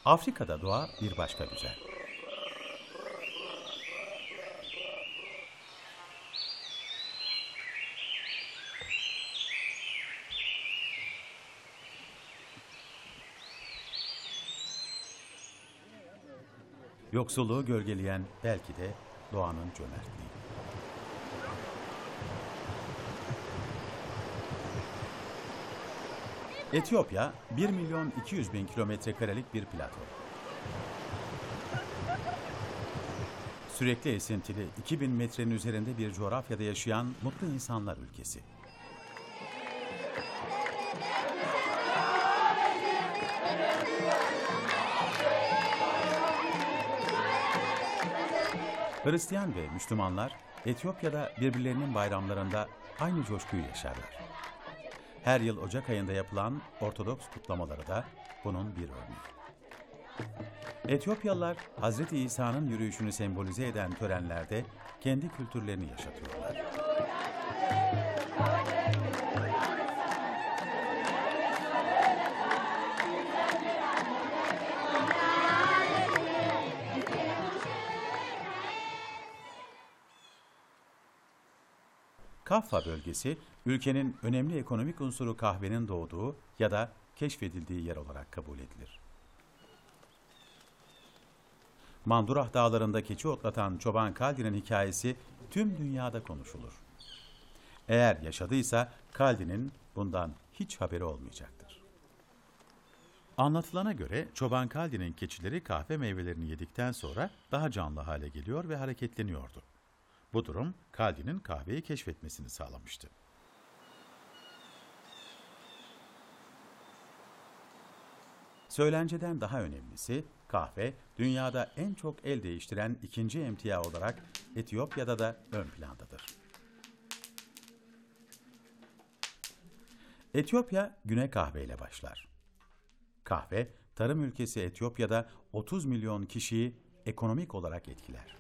Afrika'da doğa bir başka güzel. Yoksulluğu gölgeleyen belki de doğanın cömertliği. Etiyopya, 1.200.000 kilometrekarelik bir plato. Sürekli esintili 2000 metrenin üzerinde bir coğrafyada yaşayan mutlu insanlar ülkesi. Hristiyan ve Müslümanlar Etiyopya'da birbirlerinin bayramlarında aynı coşkuyu yaşarlar. Her yıl Ocak ayında yapılan Ortodoks kutlamaları da bunun bir örneği. Etiyopyalılar Hazreti İsa'nın yürüyüşünü sembolize eden törenlerde kendi kültürlerini yaşatıyorlar. Kaffa bölgesi, ülkenin önemli ekonomik unsuru kahvenin doğduğu ya da keşfedildiği yer olarak kabul edilir. Mandurah dağlarında keçi otlatan çoban Kaldi'nin hikayesi tüm dünyada konuşulur. Eğer yaşadıysa Kaldi'nin bundan hiç haberi olmayacaktır. Anlatılana göre çoban Kaldi'nin keçileri kahve meyvelerini yedikten sonra daha canlı hale geliyor ve hareketleniyordu. Bu durum Kaldi'nin kahveyi keşfetmesini sağlamıştı. Söylenceden daha önemlisi, kahve dünyada en çok el değiştiren ikinci emtia olarak Etiyopya'da da ön plandadır. Etiyopya güne kahveyle başlar. Kahve, tarım ülkesi Etiyopya'da 30 milyon kişiyi ekonomik olarak etkiler.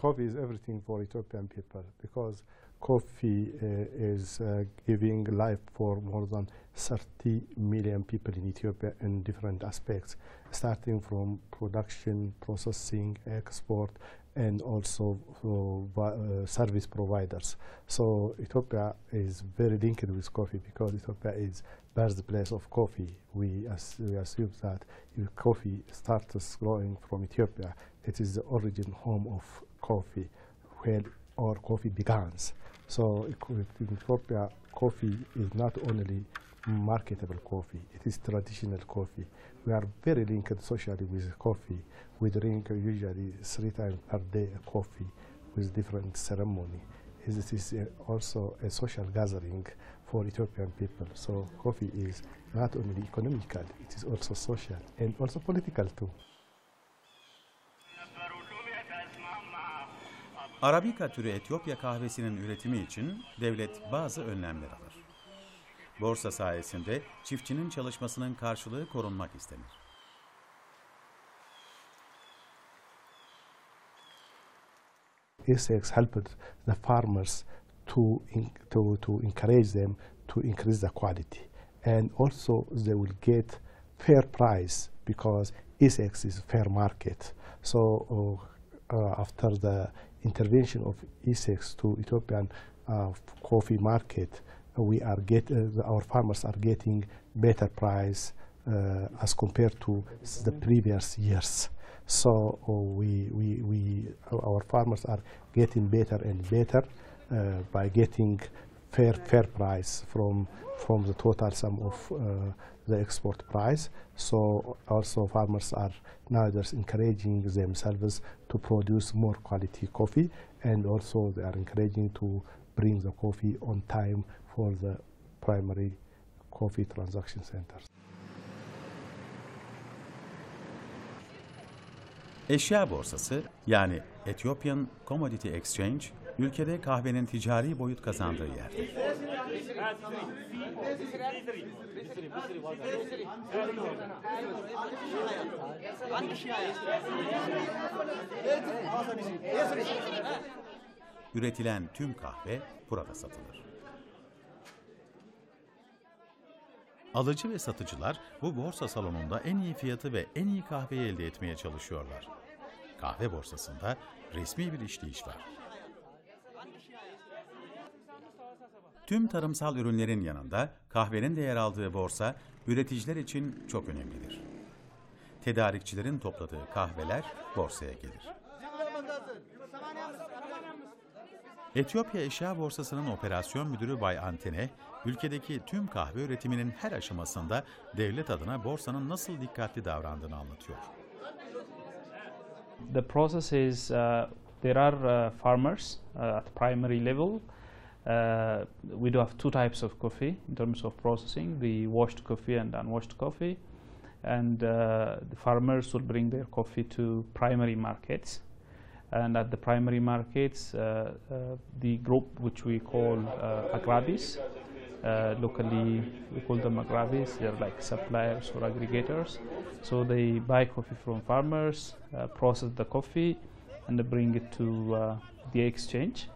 Coffee is everything for Ethiopian people because coffee is giving life for more than 30 million people in Ethiopia in different aspects, starting from production, processing, export, and also service providers. So Ethiopia is very linked with coffee because Ethiopia is birthplace of coffee. We assume that if coffee starts growing from Ethiopia, it is the origin home of coffee, where our coffee begins. So in Ethiopia, coffee is not only marketable coffee, it is traditional coffee. We are very linked socially with coffee. We drink usually 3 times per day coffee with different ceremony. This is also a social gathering for Ethiopian people. So coffee is not only economical, it is also social and also political too. Arabika türü Etiyopya kahvesinin üretimi için devlet bazı önlemler alır. Borsa sayesinde çiftçinin çalışmasının karşılığı korunmak istenir. Essex helped the farmers to encourage them to increase the quality, and also they will get fair price because Essex is fair market. So after the intervention of Essex to Ethiopian coffee market, our farmers are getting better price as compared to the previous years. So our farmers are getting better and better by getting fair price from the total sum of the export price. So also farmers are nowadays encouraging themselves to produce more quality coffee, and also they are encouraging to bring the coffee on time for the primary coffee transaction centers. Eşya borsası yani Ethiopian Commodity Exchange, ülkede kahvenin ticari boyut kazandığı yerdir. Üretilen tüm kahve burada satılır. Alıcı ve satıcılar bu borsa salonunda en iyi fiyatı ve en iyi kahveyi elde etmeye çalışıyorlar. Kahve borsasında resmi bir işleyiş var. Tüm tarımsal ürünlerin yanında kahvenin de yer aldığı borsa üreticiler için çok önemlidir. Tedarikçilerin topladığı kahveler borsaya gelir. Etiyopya Eşya Borsası'nın operasyon müdürü Bay Antene, ülkedeki tüm kahve üretiminin her aşamasında devlet adına borsanın nasıl dikkatli davrandığını anlatıyor. The process is there are farmers at primary level. We do have two types of coffee in terms of processing: the washed coffee and unwashed coffee. And the farmers will bring their coffee to primary markets. And at the primary markets, the group which we call agrabis, locally we call them agrabis, they're like suppliers or aggregators. So they buy coffee from farmers, process the coffee, and they bring it to the exchange.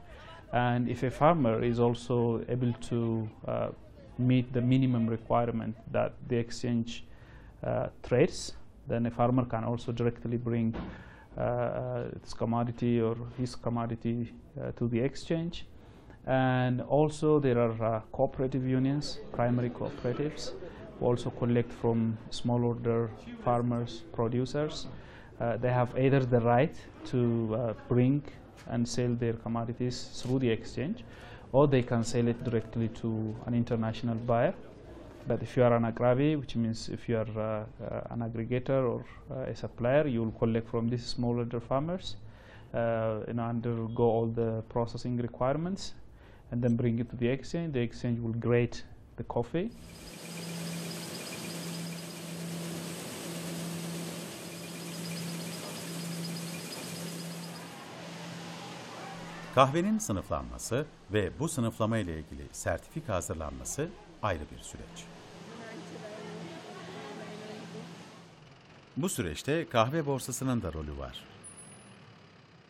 And if a farmer is also able to meet the minimum requirement that the exchange trades, then a farmer can also directly bring its commodity or his commodity to the exchange. And also there are cooperative unions, primary cooperatives, who also collect from smallholder farmers, producers. They have either the right to bring and sell their commodities through the exchange, or they can sell it directly to an international buyer. But if you are an agravi, which means if you are an aggregator or a supplier, you will collect from these smallholder farmers, undergo all the processing requirements, and then bring it to the exchange. The exchange will grade the coffee. Kahvenin sınıflanması ve bu sınıflama ile ilgili sertifika hazırlanması ayrı bir süreç. Bu süreçte kahve borsasının da rolü var.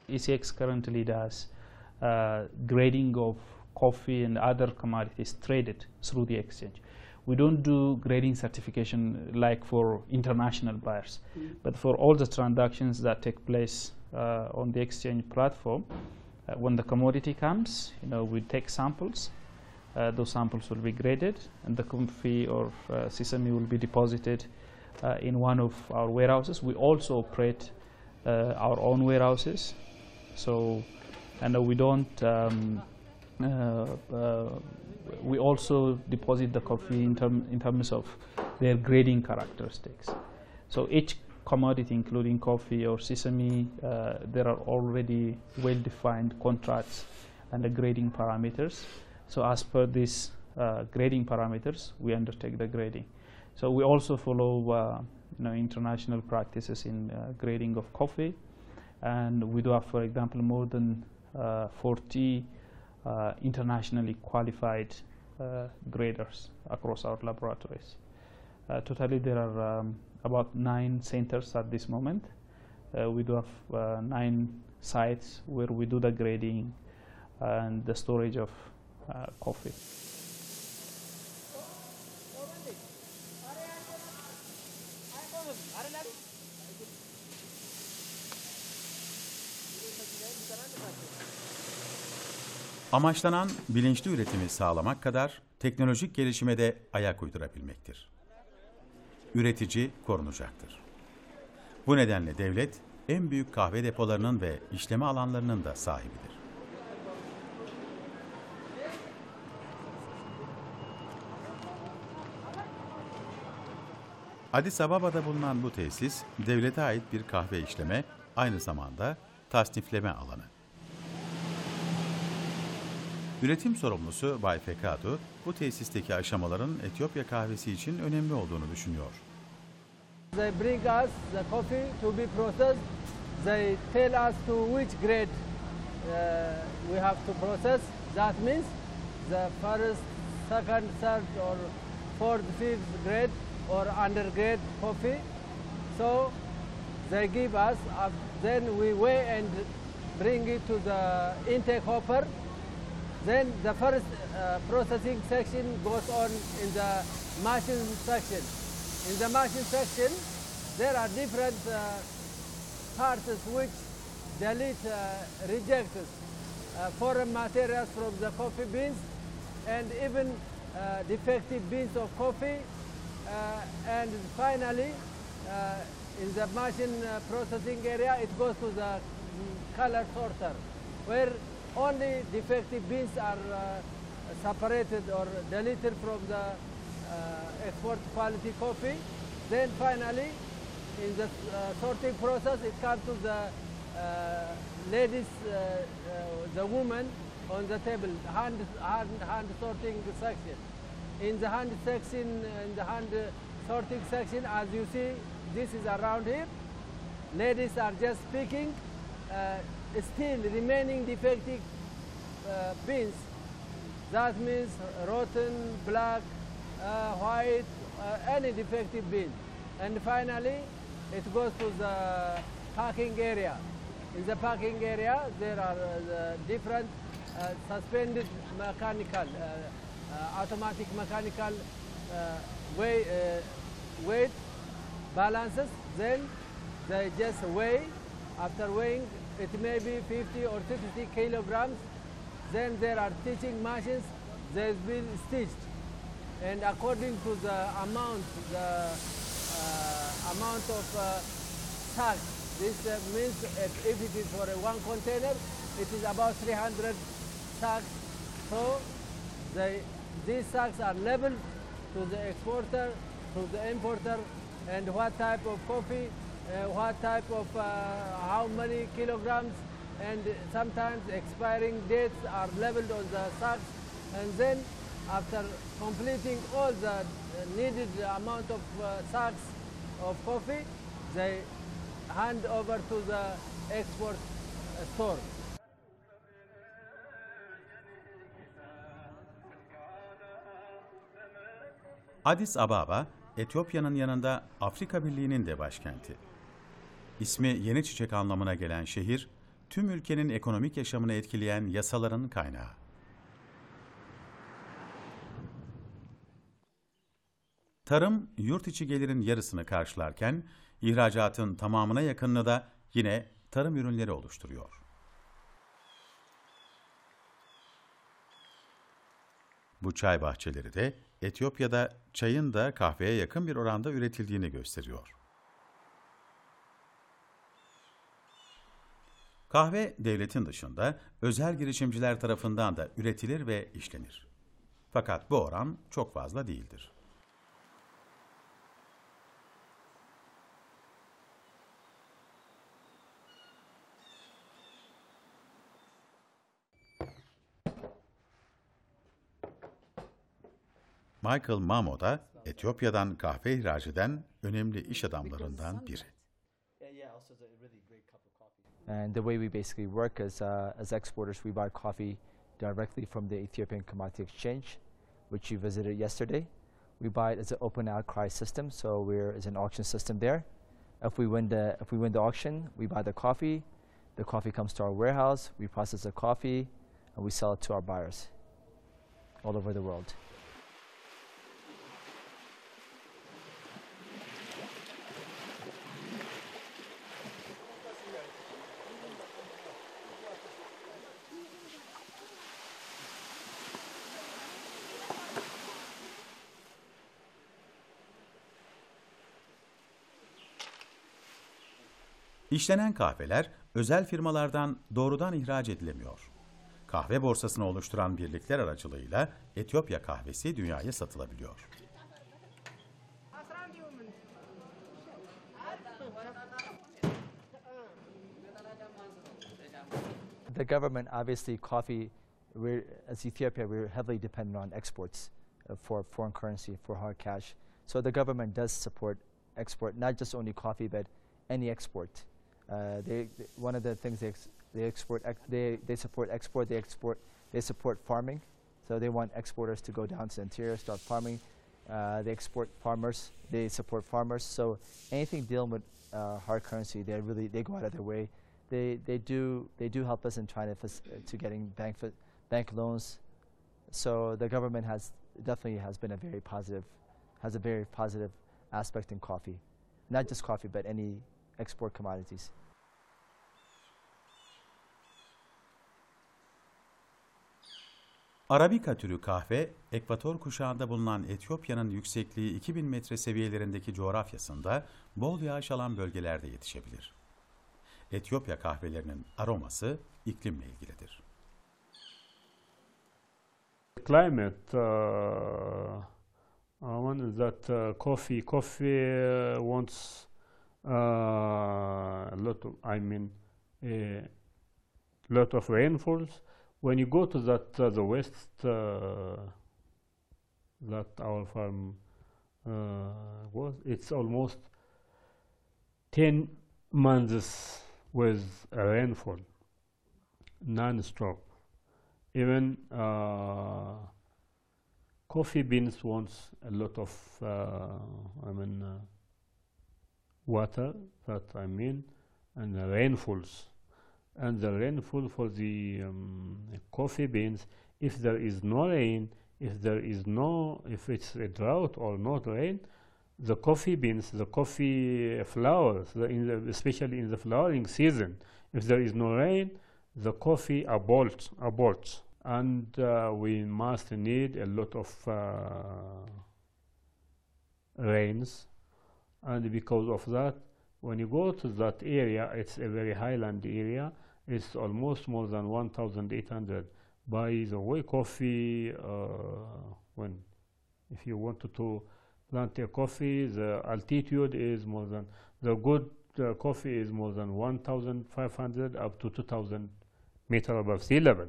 ECX currently does grading of coffee and other commodities traded through the exchange. We don't do grading certification like for international buyers, but for all the transactions that take place on the exchange platform, when the commodity comes, we take samples. Those samples will be graded, and the coffee or sesame will be deposited in one of our warehouses. We also operate our own warehouses, so we don't. We also deposit the coffee in terms of their grading characteristics. So each commodity, including coffee or sesame, there are already well-defined contracts and the grading parameters. So as per these grading parameters, we undertake the grading. So we also follow international practices in grading of coffee, and we do have, for example, more than 40 internationally qualified graders across our laboratories. Totally there are about 9 centers at this moment. We do have 9 sites where we do the grading and the storage of coffee. Amaçlanan bilinçli üretimi sağlamak kadar teknolojik gelişime de ayak uydurabilmektir. Üretici korunacaktır. Bu nedenle devlet en büyük kahve depolarının ve işleme alanlarının da sahibidir. Addis Ababa'da bulunan bu tesis, devlete ait bir kahve işleme, aynı zamanda tasnifleme alanı. Üretim sorumlusu Bay Fekadu, bu tesisteki aşamaların Etiyopya kahvesi için önemli olduğunu düşünüyor. They bring us the coffee to be processed. They tell us to which grade we have to process. That means the first, second, third, or fourth, fifth grade or undergrade coffee. So they give us, then we weigh and bring it to the intake hopper. Then the first processing section goes on in the machine section. In the machine section, there are different parts which delete, reject foreign materials from the coffee beans and even defective beans of coffee. And finally, in the machine processing area, it goes to the color sorter, where only defective beans are separated or deleted from the export quality coffee. Then finally, in the sorting process, it comes to the ladies, the woman on the table, hand sorting section. In the hand sorting section, as you see, this is around here. Ladies are just picking still remaining defective beans. That means rotten, black, white, any defective bean. And finally, it goes to the packing area. In the packing area, there are different suspended mechanical, automatic mechanical weight balances. Then they just weigh. After weighing, it may be 50 or 60 kilograms. Then there are stitching machines. They've been stitched, and according to the amount of sacks. This means if it is for one container, it is about 300 sacks. So these sacks are labeled to the exporter, to the importer, and what type of coffee, what type of, how many kilograms, and sometimes expiring dates are labeled on the sacks. And then after completing all the needed amount of sacks of coffee, they hand over to the export store. Addis Ababa, Etiyopya'nın yanında Afrika Birliği'nin de başkenti. İsmi yeni çiçek anlamına gelen şehir, tüm ülkenin ekonomik yaşamını etkileyen yasaların kaynağı. Tarım, yurt içi gelirin yarısını karşılarken, ihracatın tamamına yakınını da yine tarım ürünleri oluşturuyor. Bu çay bahçeleri de Etiyopya'da çayın da kahveye yakın bir oranda üretildiğini gösteriyor. Kahve devletin dışında özel girişimciler tarafından da üretilir ve işlenir. Fakat bu oran çok fazla değildir. Michael Mamo da Etiyopya'dan kahve ihraç eden önemli iş adamlarından biri. And the way we basically work as exporters, we buy coffee directly from the Ethiopian Commodity Exchange, which you visited yesterday. We buy it as an open outcry system, so it's an auction system there. If we win the auction, we buy the coffee. The coffee comes to our warehouse. We process the coffee, and we sell it to our buyers all over the world. İşlenen kahveler özel firmalardan doğrudan ihraç edilemiyor. Kahve borsasını oluşturan birlikler aracılığıyla Etiyopya kahvesi dünyaya satılabiliyor. The government, obviously, coffee, as Ethiopia, we're heavily dependent on exports for foreign currency, for hard cash. So the government does support export, not just only coffee, but any export. One of the things they support export. They support farming, so they want exporters to go down to the interior, start farming. They export farmers. They support farmers. So anything dealing with hard currency, they go out of their way. They do help us in trying to getting bank loans. So the government definitely has been a very positive aspect in coffee, not just coffee but any export commodities. Arabika türü kahve, ekvator kuşağında bulunan Etiyopya'nın yüksekliği 2000 metre seviyelerindeki coğrafyasında bol yağış alan bölgelerde yetişebilir. Etiyopya kahvelerinin aroması iklimle ilgilidir. Climate, one is that coffee wants a lot of, lot of rainfalls. When you go to the west, that our farm was, it's almost 10 months with a rainfall, non-stop. Even coffee beans wants a lot of water, and the rainfalls. And the rainfall for the coffee beans, if there is no rain, if it's a drought or not rain, the coffee beans, the coffee flowers, especially in the flowering season, if there is no rain, the coffee aborts. And we must need a lot of rains, and because of that, when you go to that area, it's a very highland area. It's almost more than 1,800. By the way, coffee, if you wanted to plant a coffee, the altitude is more than, the good coffee is more than 1,500 up to 2,000 meters above sea level.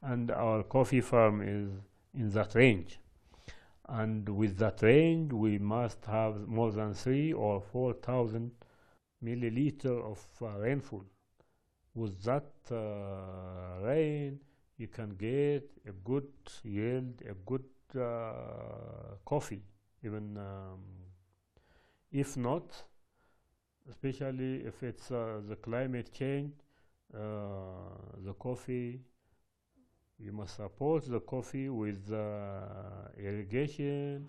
And our coffee farm is in that range. And with that range, we must have more than 3,000 or 4,000 milliliters of rainfall. With that rain, you can get a good yield, a good coffee. Even if not, especially if it's the climate change, the coffee, you must support the coffee with irrigation.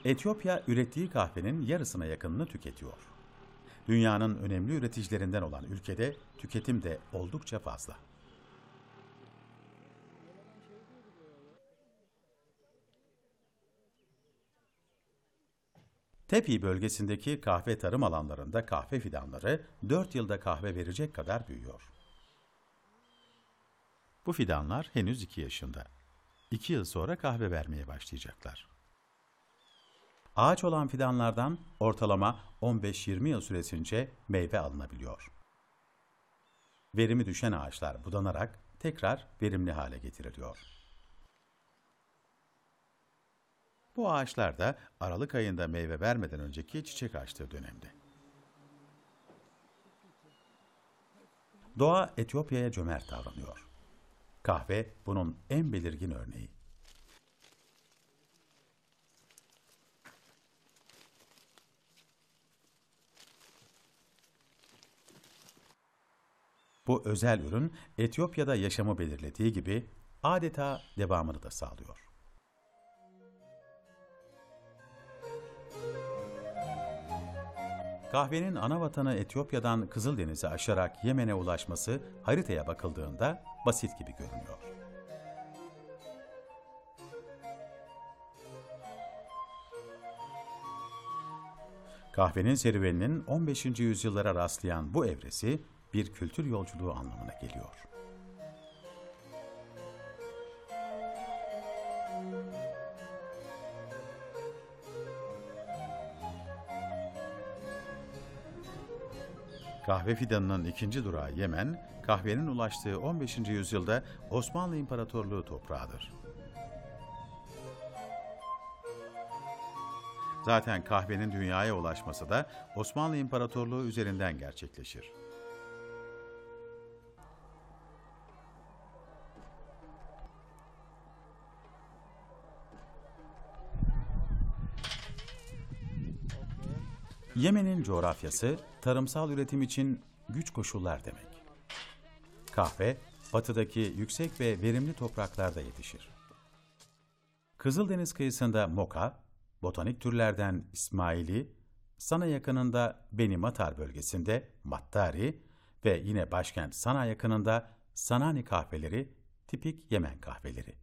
Etiyopya ürettiği kahvenin yarısına yakınını tüketiyor. Dünyanın önemli üreticilerinden olan ülkede tüketim de oldukça fazla. Tepi bölgesindeki kahve tarım alanlarında kahve fidanları 4 yılda kahve verecek kadar büyüyor. Bu fidanlar henüz 2 yaşında. 2 yıl sonra kahve vermeye başlayacaklar. Ağaç olan fidanlardan ortalama 15-20 yıl süresince meyve alınabiliyor. Verimi düşen ağaçlar budanarak tekrar verimli hale getiriliyor. Bu ağaçlar da Aralık ayında meyve vermeden önceki çiçek açtığı dönemde. Doğa Etiyopya'ya cömert davranıyor. Kahve bunun en belirgin örneği. Bu özel ürün Etiyopya'da yaşamı belirlediği gibi adeta devamını da sağlıyor. Kahvenin ana vatanı Etiyopya'dan Kızıldeniz'i aşarak Yemen'e ulaşması haritaya bakıldığında basit gibi görünüyor. Kahvenin serüveninin 15. yüzyıllara rastlayan bu evresi bir kültür yolculuğu anlamına geliyor. Kahve fidanının ikinci durağı Yemen, kahvenin ulaştığı 15. yüzyılda Osmanlı İmparatorluğu toprağıdır. Zaten kahvenin dünyaya ulaşması da Osmanlı İmparatorluğu üzerinden gerçekleşir. Yemen'in coğrafyası tarımsal üretim için güç koşullar demek. Kahve, batıdaki yüksek ve verimli topraklarda yetişir. Kızıldeniz kıyısında moka, botanik türlerden İsmaili, Sana yakınında Beni Matar bölgesinde Mattari ve yine başkent Sana yakınında Sanani kahveleri tipik Yemen kahveleri.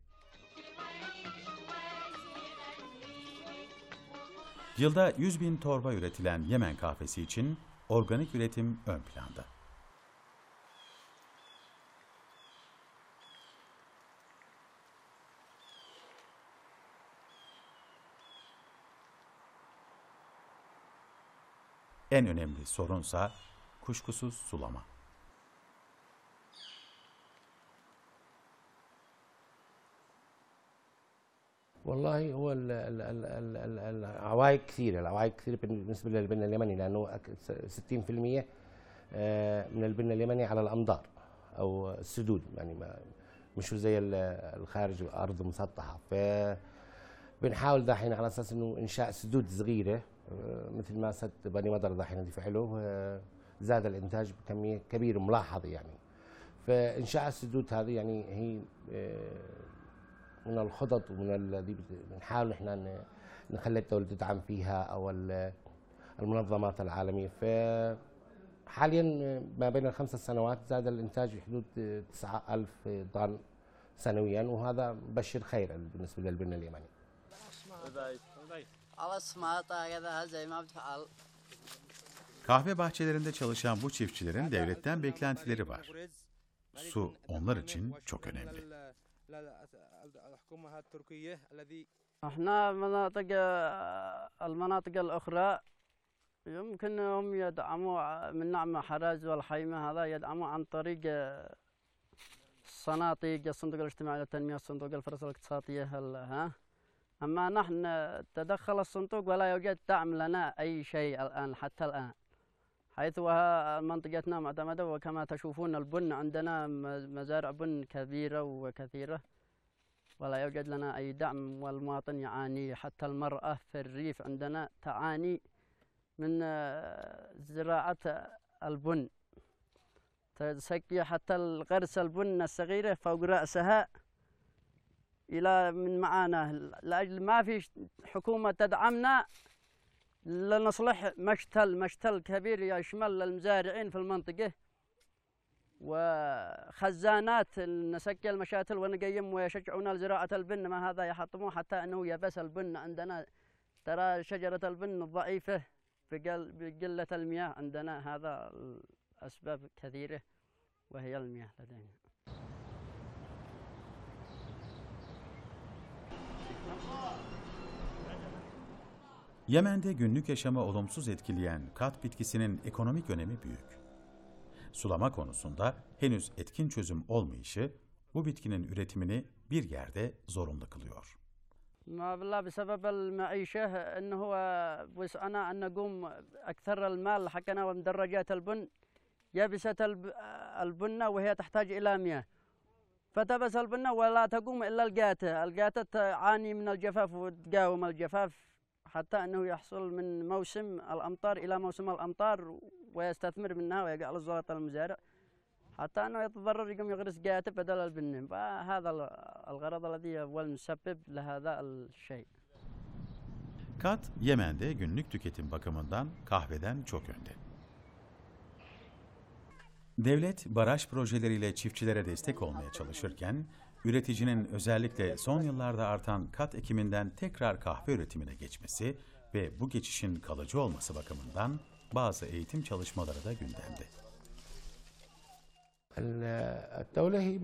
Yılda 100.000 torba üretilen Yemen kahvesi için organik üretim ön planda. En önemli sorunsa kuşkusuz sulama. والله هو العوائق كثيرة، بالنسبة للبنى اليمني، لأنه 60% من البنى اليمني على الأمطار أو السدود، يعني مش زي الخارج أرض مسطحة. فبنحاول دحين على أساس إنه إنشاء سدود صغيرة مثل ما سد بني مدر دحين نفعله، زاد الإنتاج بكمية كبيرة ملاحظة يعني. فإنشاء السدود هذه يعني هي من الخطط ومن الذي بنحاول نحن نخلي الدولة تدعم فيها أو المنظمات العالمية. فحاليا ما بين ال5 سنوات زاد الإنتاج بحدود 9,000 طن سنويا، وهذا مبشر خير بالنسبة للبنى اليمني. Kahve bahçelerinde çalışan bu çiftçilerin devletten beklentileri var. Su onlar için çok önemli. احنا المناطق الأخرى يمكن هم يدعموا من نعم حراج والحيمة، هذا يدعموا عن طريق الصناديق، الصندوق الاجتماعي للتنمية، الصندوق الفرص الاقتصادية، أما نحن تدخل الصندوق ولا يوجد دعم لنا أي شيء الآن حتى الآن، حيث منطقتنا معتمدة، وكما تشوفون البن عندنا مزارع بن كبيرة وكثيرة ولا يوجد لنا أي دعم، والمواطن يعاني، حتى المرأة في الريف عندنا تعاني من زراعة البن، تسقي حتى الغرس البن الصغيرة فوق رأسها إلى من معانا، لأجل ما في حكومة تدعمنا لنصلح مشتل كبير يشمل المزارعين في المنطقة، وخزانات نسقي المشاتل ونقيم، ويشجعونا لزراعة البن، ما هذا يحطموه حتى أنه يبس البن عندنا. ترى شجرة البن ضعيفة بقلة المياه عندنا، هذا الأسباب كثيرة وهي المياه لدينا. Yemen'de günlük yaşamı olumsuz etkileyen kat bitkisinin ekonomik önemi büyük. Sulama konusunda henüz etkin çözüm olmayışı bu bitkinin üretimini bir yerde zorunlu kılıyor. ما بالله بسبب المعيشة أنه هو وسعنا أن نقوم أكثر المال حقنا ومدرجات البن يبست البنة وهي تحتاج إلى مياه، فتبس البنة ولا تقوم إلا القاتة تعاني من الجفاف وتقاوم الجفاف، حتى أنه يحصل من موسم الأمطار إلى موسم الأمطار ويستثمر منها ويقع للزلط المزارع، حتى أنه يتضرر يقوم يغرس قاتة بدل البن. فهذا الغرض الذي هو المسبب لهذا الشيء. Kat, Yemen'de günlük tüketim bakımından kahveden çok önde. Devlet, baraj projeleriyle çiftçilere destek olmaya çalışırken, üreticinin özellikle son yıllarda artan kat ekiminden tekrar kahve üretimine geçmesi ve bu geçişin kalıcı olması bakımından bazı eğitim çalışmaları da gündemde. الدولة هي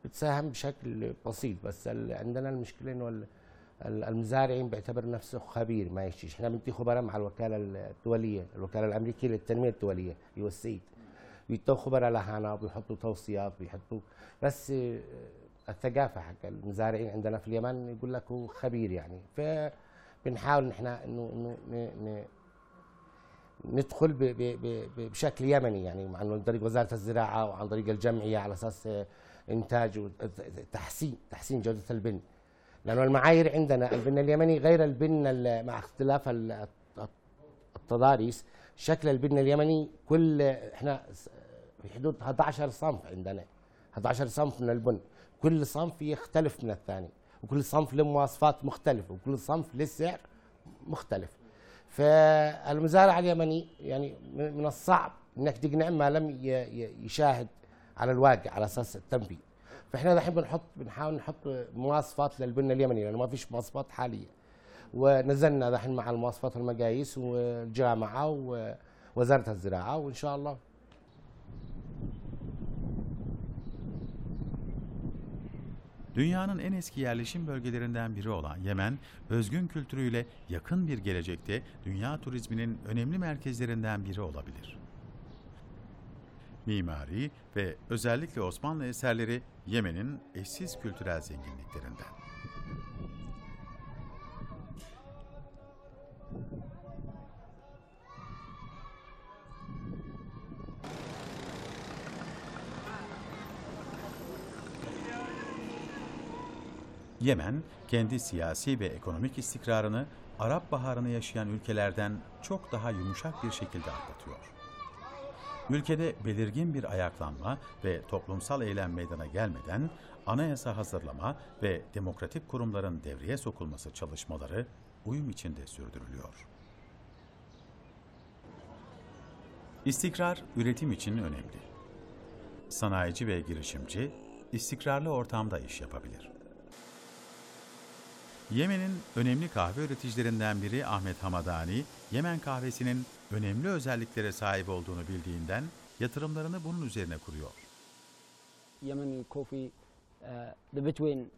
بتساهم بشكل بسيط، بس عندنا المشكلة إنه المزارعين بيعتبر نفسه خبير ما يشيش. احنا بنتي خبراء مع الوكالة الدولية، الوكالة الأمريكية للتنمية الدولية USAID، بيتو خبراء لهنا وبيحطوا توصيات بيحطوا، بس الثقافة حق المزارعين عندنا في اليمن يقول لك هو خبير يعني. فبنحاول نحن إنه ندخل بشكل يمني، يعني عن طريق وزارة الزراعة وعن طريق الجمعية على أساس إنتاج وتحسين جودة البن، لأنه المعايير عندنا البن اليمني غير البن مع اختلاف التضاريس. شكل البن اليمني احنا في حدود 11 صنف عندنا، 11 صنف من البن، كل صنف يختلف من الثاني، وكل صنف له مواصفات مختلفة، وكل صنف له سعر مختلف. فالمزارع اليمني يعني من الصعب انك تقنع ما لم يشاهد على الواقع على اساس التنفيذ. فاحنا دحين بنحاول نحط مواصفات للبن اليمني لانه ما فيش مواصفات حاليه. ونزلنا دحين مع المواصفات والمقاييس والجامعه ووزاره الزراعه وان شاء الله. Dünyanın en eski yerleşim bölgelerinden biri olan Yemen, özgün kültürüyle yakın bir gelecekte dünya turizminin önemli merkezlerinden biri olabilir. Mimari ve özellikle Osmanlı eserleri Yemen'in eşsiz kültürel zenginliklerinden. Yemen, kendi siyasi ve ekonomik istikrarını Arap Baharı'nı yaşayan ülkelerden çok daha yumuşak bir şekilde atlatıyor. Ülkede belirgin bir ayaklanma ve toplumsal eylem meydana gelmeden anayasa hazırlama ve demokratik kurumların devreye sokulması çalışmaları uyum içinde sürdürülüyor. İstikrar üretim için önemli. Sanayici ve girişimci istikrarlı ortamda iş yapabilir. Yemen'in önemli kahve üreticilerinden biri Ahmet Hamadani, Yemen kahvesinin önemli özelliklere sahip olduğunu bildiğinden yatırımlarını bunun üzerine kuruyor. Yemeni coffee, between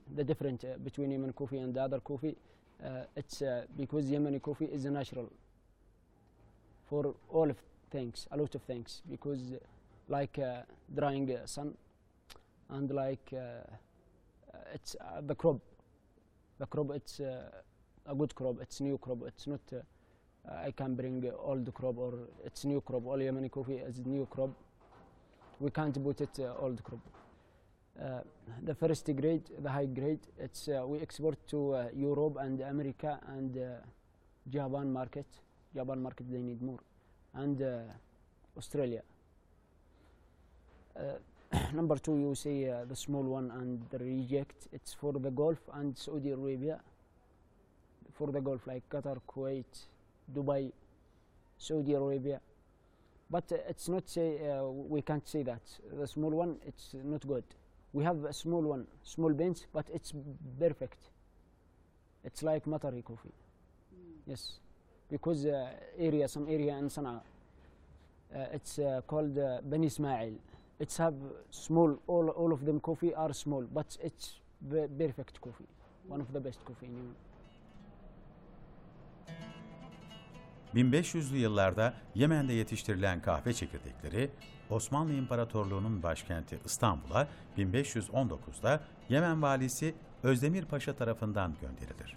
Yemeni coffee and the other coffee, it's because Yemeni coffee is natural for all of things, a lot of things, because like drying sun and like it's the crop. The crop, it's a good crop, it's new crop, it's not I can bring old crop or it's new crop. All Yemeni coffee is new crop. We can't put it old crop. The first grade, the high grade, it's we export to Europe and America and Japan market. Japan market they need more, and Australia. Number two, you say the small one and the reject. It's for the Gulf and Saudi Arabia. For the Gulf, like Qatar, Kuwait, Dubai, Saudi Arabia. But it's not say we can't say that the small one it's not good. We have a small one, small beans, but it's perfect. It's like Matari coffee. Yes, because some area in Sana'a, it's called Bani Ismail. It's have small, all of them coffee are small, but it's perfect coffee, one of the best coffee in Yemen. 1500'lü yıllarda Yemen'de yetiştirilen kahve çekirdekleri Osmanlı İmparatorluğu'nun başkenti İstanbul'a 1519'da Yemen valisi Özdemir Paşa tarafından gönderilir.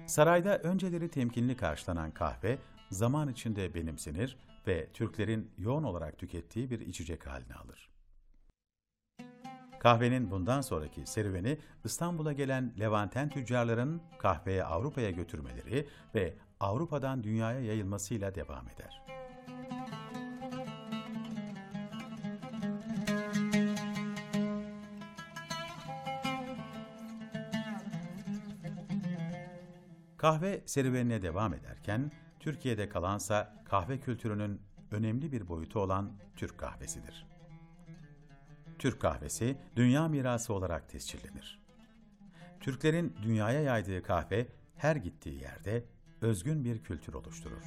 Sarayda önceleri temkinli karşılanan kahve zaman içinde benimsenir ve Türklerin yoğun olarak tükettiği bir içecek haline alır. Kahvenin bundan sonraki serüveni İstanbul'a gelen Levanten tüccarların kahveyi Avrupa'ya götürmeleri ve Avrupa'dan dünyaya yayılmasıyla devam eder. Kahve serüvenine devam ederken Türkiye'de kalansa kahve kültürünün önemli bir boyutu olan Türk kahvesidir. Türk kahvesi dünya mirası olarak tescillenir. Türklerin dünyaya yaydığı kahve her gittiği yerde özgün bir kültür oluşturur.